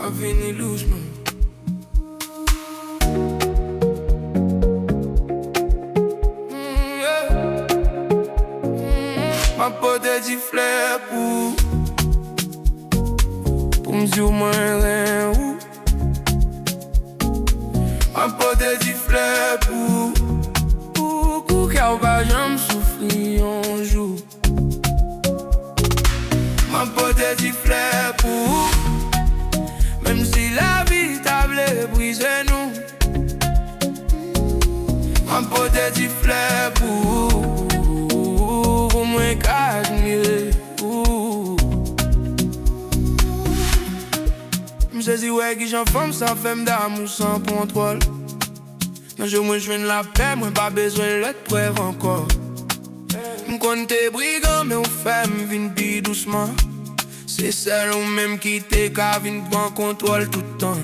Ma vini doucement. Ma pote di fleur pour m'dire moi rien ou. Ma pote di fleur pour qu'elle va jamais souffrir un jour. Ma pote di fleur pour même si la vie t'a voulu briser nous. Ma pote di fleur pour moi qu'admirer. M'saisi ouais qui j'en femme sans femme d'amour sans contrôle. Non je moi joindre la paix, moi pas besoin de l'autre preuve encore. M'conne t'es brigand mais on fait m'vin plus doucement. C'est celle ou même qui t'es qu'à vin prendre contrôle tout le temps.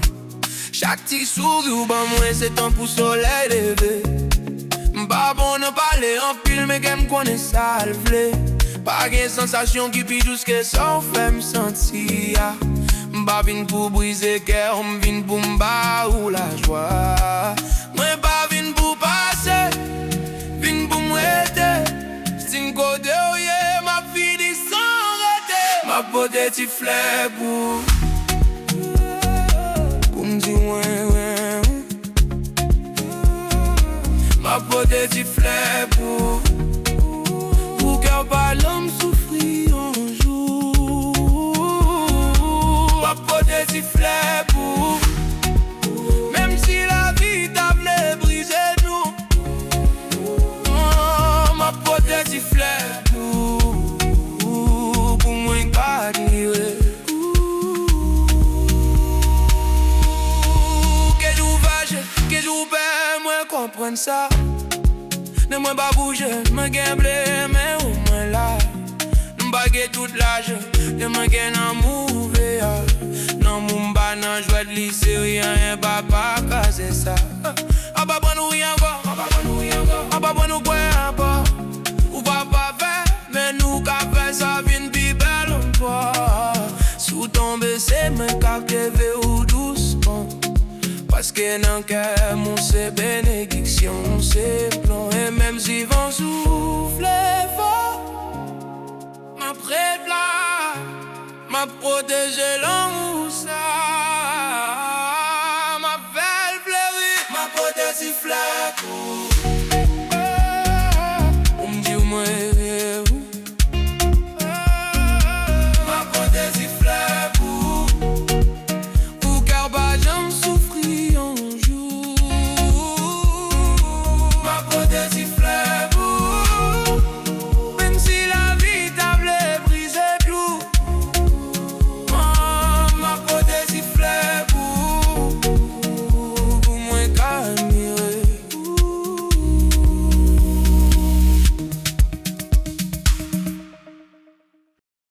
Chaque petit sourire ban moi c'est temps pour soleil levé. M'pas bon de parler en pile mais qu'elle m'connaît ça le vle. Pas de sensation qui plus douce que ça fait me sentir. M'pas vin pour briser cœur, m'vin pour m'ba ou la joie. Moi pas vin pour passer, vin pour m'aider. Sin côté ou yeah, ma fini sans rater. Ma pote ti fleur pour m'dire ouais. Ma pote ti fleur pour qu'elle pas l'homme souffrir un jour. Ma pote ti fleur pour même si la vie t'a voulu briser nous. Ma pote ti fleur pour moi pas dire. Que j'ouvre que j'ouvre moi comprendre ça. Ne moi pas bouger, me gamble mais au moins là. M'baguer toute l'âge, de me gagner amour véa. Non mon banan joie de lycée rien pas casser ça. Ah pas bon rien encore, ah pas bon quoi pas. Ou pas faire, mais nous qu'a fait ça vient plus belle encore. Sous tomber c'est me captiver ou doucement. Parce que dans le cœur, mon c'est bénédiction, c'est plan. Et même si vent souffle fort, ma prépare, m'a protégé l'homme.